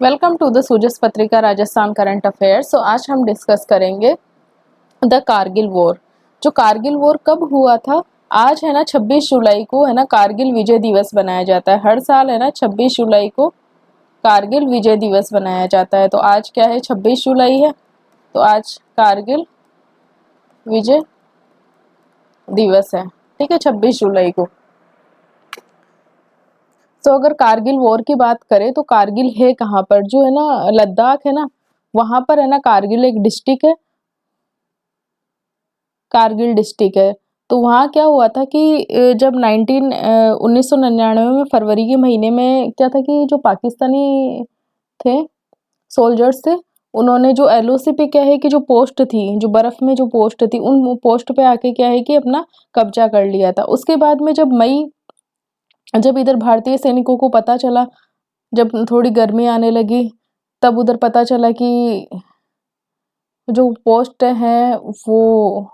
Welcome to the सूजस पत्रिका Rajasthan current affairs. आज हम डिस्कस करेंगे द कारगिल वॉर। जो कारगिल वॉर कब हुआ था? आज है ना 26 जुलाई को है ना कारगिल विजय दिवस बनाया जाता है। हर साल है ना 26 जुलाई को कारगिल विजय दिवस बनाया जाता है। तो आज क्या है? 26 जुलाई है, तो आज कारगिल विजय दिवस है। ठीक है, 26 जुलाई को। तो अगर कारगिल वॉर की बात करें तो कारगिल है कहाँ पर? जो है ना लद्दाख है ना, वहां पर है ना कारगिल एक डिस्ट्रिक्ट है, कारगिल डिस्ट्रिक्ट है। तो वहाँ क्या हुआ था कि जब 1999 में फरवरी के महीने में क्या था कि जो पाकिस्तानी थे, सोल्जर्स थे, उन्होंने जो एलओसी पे क्या है कि जो पोस्ट थी, जो बर्फ में जो पोस्ट थी, उन पोस्ट पे आके क्या है कि अपना कब्जा कर लिया था। उसके बाद में जब इधर भारतीय सैनिकों को पता चला, जब थोड़ी गर्मी आने लगी, तब उधर पता चला कि जो पोस्ट है वो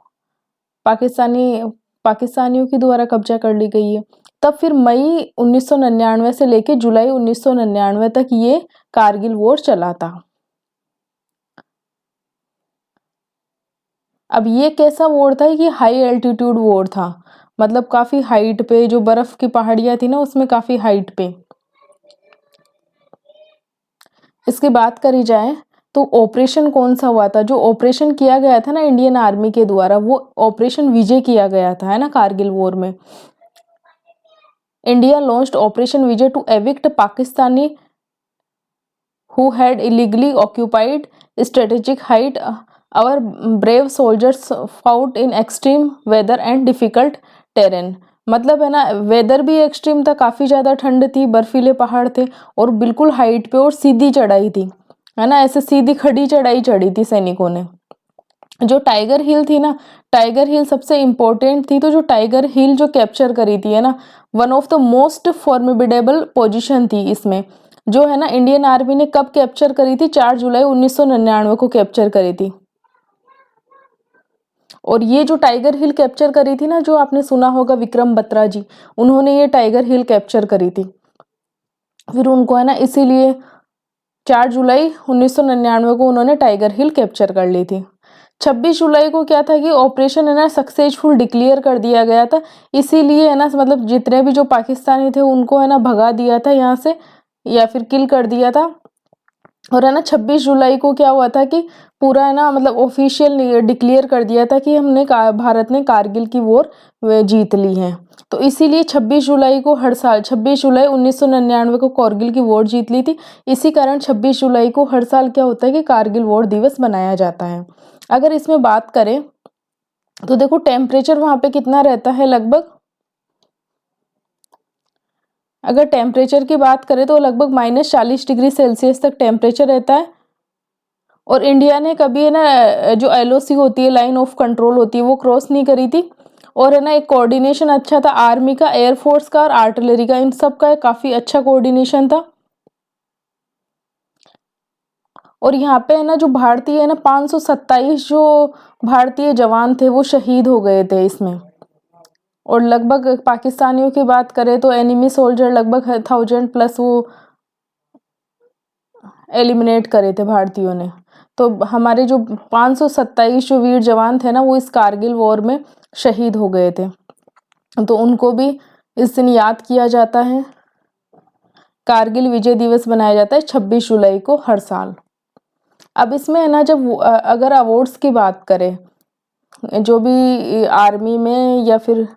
पाकिस्तानी पाकिस्तानियों के द्वारा कब्जा कर ली गई है। तब फिर मई 1999 से लेकर जुलाई 1999 तक ये कारगिल वॉर चला था। अब ये कैसा वॉर था कि हाई एल्टीट्यूड वॉर था, मतलब काफी हाइट पे, जो बर्फ की पहाड़ियां थी ना उसमें काफी हाइट पे। इसकी बात करी जाए तो ऑपरेशन कौन सा हुआ था? जो ऑपरेशन किया गया था ना इंडियन आर्मी के द्वारा, वो ऑपरेशन विजय किया गया था, है ना, कारगिल वॉर में। India launched operation Vijay to evict Pakistani who had illegally occupied strategic height. Our brave soldiers fought in extreme weather and difficult terrain. मतलब है ना, वेदर भी एक्सट्रीम था, काफ़ी ज़्यादा ठंड थी, बर्फीले पहाड़ थे और बिल्कुल हाइट पे और सीधी चढ़ाई थी, है ना, ऐसे सीधी खड़ी चढ़ाई चढ़ी थी सैनिकों ने। जो टाइगर हिल थी ना, टाइगर हिल सबसे इम्पोर्टेंट थी। तो जो टाइगर हिल जो कैप्चर करी थी, है ना, one of the most formidable position थी इसमें। जो है ना इंडियन आर्मी ने कब कैप्चर करी थी? 4 जुलाई 1999 को कैप्चर करी थी। और ये जो टाइगर हिल कैप्चर करी थी ना, जो आपने सुना होगा विक्रम बत्रा जी, उन्होंने ये टाइगर हिल कैप्चर करी थी। फिर उनको है ना इसीलिए 4 जुलाई 1999 को उन्होंने टाइगर हिल कैप्चर कर ली थी। 26 जुलाई को क्या था कि ऑपरेशन है ना सक्सेसफुल डिक्लेयर कर दिया गया था। इसीलिए है ना, मतलब जितने भी जो पाकिस्तानी थे उनको है ना भगा दिया था यहाँ से, या फिर किल कर दिया था। और है ना 26 जुलाई को क्या हुआ था कि पूरा है ना, मतलब ऑफिशियल डिक्लेयर कर दिया था कि भारत ने कारगिल की वॉर जीत ली है। तो इसीलिए 26 जुलाई को हर साल 26 जुलाई 1999 को कारगिल की वॉर जीत ली थी। इसी कारण 26 जुलाई को हर साल क्या होता है कि कारगिल वॉर दिवस मनाया जाता है। अगर इसमें बात करें तो देखो टेम्परेचर वहां पे कितना रहता है लगभग, अगर टेम्परेचर की बात करें तो लगभग -40 डिग्री सेल्सियस तक टेम्परेचर रहता है। और इंडिया ने कभी है ना जो एलओसी होती है, लाइन ऑफ कंट्रोल होती है, वो क्रॉस नहीं करी थी। और है ना एक कोऑर्डिनेशन अच्छा था आर्मी का, एयरफोर्स का और आर्टिलरी का, इन सब का काफी अच्छा कोऑर्डिनेशन था। और यहाँ पे है ना जो भारतीय है ना 527 जो भारतीय जवान थे वो शहीद हो गए थे इसमें। और लगभग पाकिस्तानियों की बात करें तो एनिमी सोल्जर लगभग 1000+ वो एलिमिनेट करे थे भारतीयों ने। तो हमारे जो 527 जो वीर जवान थे ना, वो इस कारगिल वॉर में शहीद हो गए थे। तो उनको भी इस दिन याद किया जाता है। कारगिल विजय दिवस मनाया जाता है 26 जुलाई को हर साल। अब इसमें है ना, जब अगर अवार्ड्स की बात करें, जो भी आर्मी में या फिर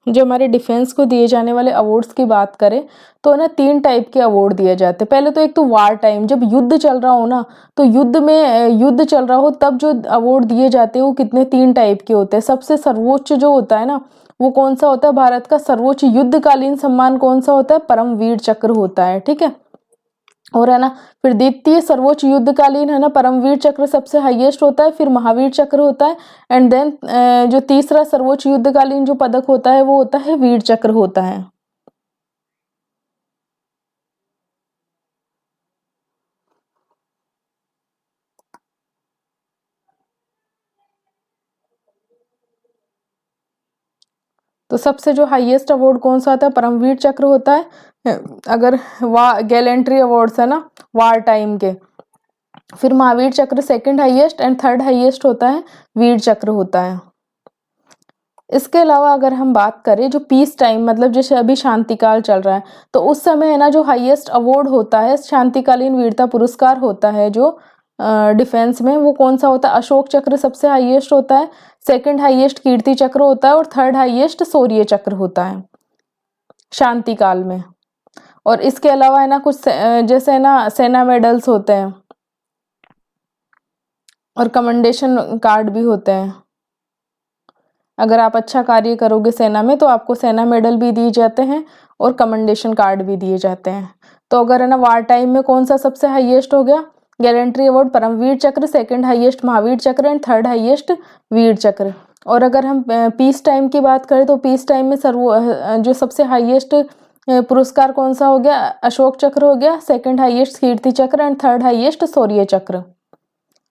जो हमारे डिफेंस को दिए जाने वाले अवार्ड्स की बात करें तो ना 3 टाइप के अवार्ड दिए जाते हैं। पहले तो एक तो वार टाइम, जब युद्ध चल रहा हो ना, तो युद्ध चल रहा हो तब जो अवार्ड दिए जाते हैं वो कितने 3 टाइप के होते हैं। सबसे सर्वोच्च जो होता है ना, वो कौन सा होता है? भारत का सर्वोच्च युद्धकालीन सम्मान कौन सा होता है? परमवीर चक्र होता है, ठीक है। और है ना, फिर द्वितीय सर्वोच्च युद्धकालीन है ना परमवीर चक्र सबसे हाईएस्ट होता है, फिर महावीर चक्र होता है, एंड देन जो तीसरा सर्वोच्च युद्धकालीन जो पदक होता है वो होता है वीर चक्र होता है। तो सबसे जो हाईएस्ट अवार्ड कौन सा होता है, परमवीर चक्र होता है अगर गैलेंट्री अवार्ड्स है ना वार टाइम के। फिर महावीर चक्र second highest and third highest होता है वीर चक्र होता है। इसके अलावा अगर हम बात करें जो पीस टाइम मतलब जैसे अभी शांतिकाल चल रहा है, तो उस समय है ना जो हाईएस्ट अवार्ड होता है शांतिकालीन वीरता पुरस्कार होता है जो डिफेंस में, वो कौन सा होता है, अशोक चक्र सबसे हाईएस्ट होता है, सेकंड हाईएस्ट कीर्ति चक्र होता है और थर्ड हाईएस्ट शौर्य चक्र होता है शांतिकाल में। और इसके अलावा है ना कुछ जैसे है ना सेना मेडल्स होते हैं और कमेंडेशन कार्ड भी होते हैं। अगर आप अच्छा कार्य करोगे सेना में तो आपको सेना मेडल भी दिए जाते हैं और कमेंडेशन कार्ड भी दिए जाते हैं। तो अगर है ना वार टाइम में कौन सा सबसे हाईएस्ट हो गया, गैलेंट्री अवार्ड परमवीर चक्र, सेकंड हाईएस्ट महावीर चक्र एंड थर्ड हाईएस्ट वीर चक्र। और अगर हम पीस टाइम की बात करें तो पीस टाइम में जो सबसे हाईएस्ट पुरस्कार कौन सा हो गया, अशोक चक्र हो गया, सेकंड हाईएस्ट कीर्ति चक्र एंड थर्ड हाईएस्ट शौर्य चक्र।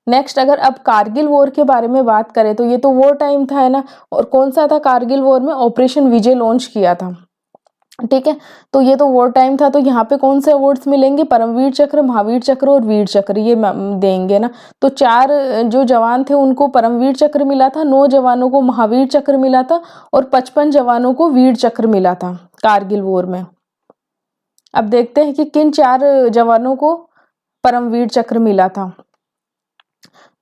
नेक्स्ट अगर अब कारगिल वॉर के बारे में बात करें तो ये तो वॉर टाइम था है ना, और कौन सा था कारगिल वॉर में ऑपरेशन विजय लॉन्च किया था, ठीक है। तो ये तो वॉर टाइम था, तो यहाँ पे कौन से अवार्ड्स मिलेंगे, परमवीर चक्र, महावीर चक्र और वीर चक्र ये देंगे ना। तो 4 जो जवान थे उनको परमवीर चक्र मिला था, 9 जवानों को महावीर चक्र मिला था और 55 जवानों को वीर चक्र मिला था कारगिल वॉर में। अब देखते हैं कि किन 4 जवानों को परमवीर चक्र मिला था।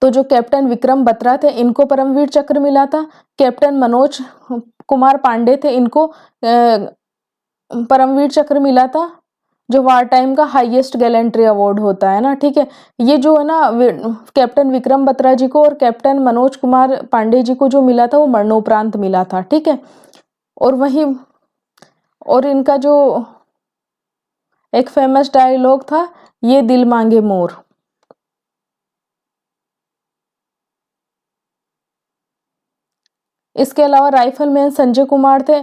तो जो कैप्टन विक्रम बत्रा थे इनको परमवीर चक्र मिला था, कैप्टन मनोज कुमार पांडे थे इनको परमवीर चक्र मिला था, जो वार टाइम का हाईएस्ट गैलेंट्री अवार्ड होता है ना, ठीक है। ये जो है ना कैप्टन विक्रम बत्रा जी को और कैप्टन मनोज कुमार पांडे जी को जो मिला था वो मरणोपरांत मिला था, ठीक है। और वही और इनका जो एक फेमस डायलॉग था, ये दिल मांगे मोर। इसके अलावा राइफलमैन संजय कुमार थे,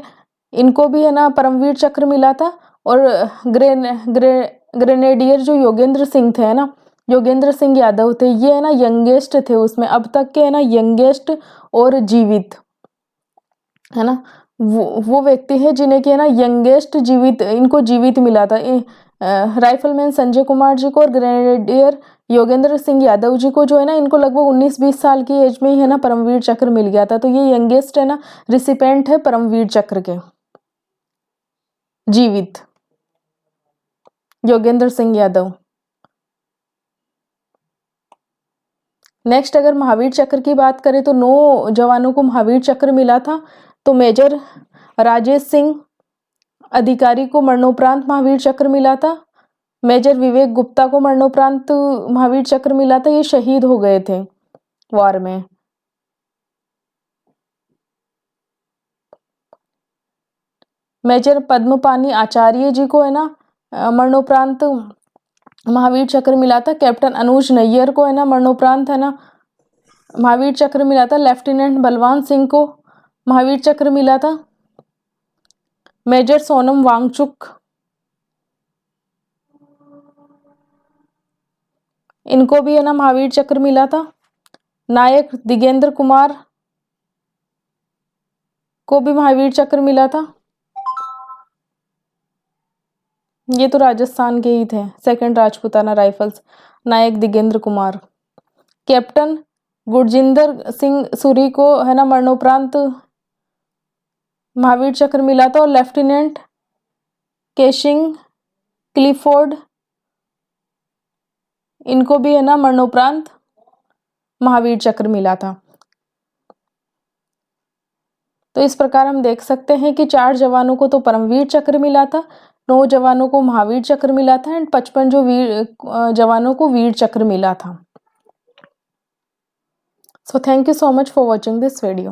इनको भी है ना परमवीर चक्र मिला था। और ग्रेनेडियर जो योगेंद्र सिंह थे ना, योगेंद्र सिंह यादव थे, ये है ना यंगेस्ट थे उसमें, अब तक के है ना यंगेस्ट और जीवित है ना, वो व्यक्ति है जिन्हें कि है ना यंगेस्ट जीवित, इनको जीवित मिला था। राइफलमैन संजय कुमार जी को और ग्रेनेडियर योगेंद्र सिंह यादव जी को जो है ना इनको लगभग 19-20 साल की एज में ही है ना परमवीर चक्र मिल गया था। तो ये यंगेस्ट है ना रिसिपेंट है परमवीर चक्र के जीवित, योगेंद्र सिंह यादव। नेक्स्ट अगर महावीर चक्र की बात करें तो 9 जवानों को महावीर चक्र मिला था। तो मेजर राजेश सिंह अधिकारी को मरणोपरांत महावीर चक्र मिला था, मेजर विवेक गुप्ता को मरणोपरांत महावीर चक्र मिला था, ये शहीद हो गए थे वार में। मेजर पद्मपानी आचार्य जी को है ना मरणोपरांत महावीर चक्र मिला था, कैप्टन अनुज नैयर को है ना मरणोपरांत है ना महावीर चक्र मिला था, लेफ्टिनेंट बलवान सिंह को महावीर चक्र मिला था, मेजर सोनम वांगचुक इनको भी है ना महावीर चक्र मिला था, नायक दिगेंद्र कुमार को भी महावीर चक्र मिला था, ये तो राजस्थान के ही थे, सेकंड राजपूताना राइफल्स, नायक दिगेंद्र कुमार। कैप्टन गुरजिंदर सिंह सूरी को है ना मरणोपरांत महावीर चक्र मिला था और लेफ्टिनेंट केशिंग क्लिफोर्ड इनको भी है ना मरणोपरांत महावीर चक्र मिला था। तो इस प्रकार हम देख सकते हैं कि 4 जवानों को तो परमवीर चक्र मिला था, 9 जवानों को महावीर चक्र मिला था एंड 55 जो जवानों को वीर चक्र मिला था। So thank you so much for watching this video.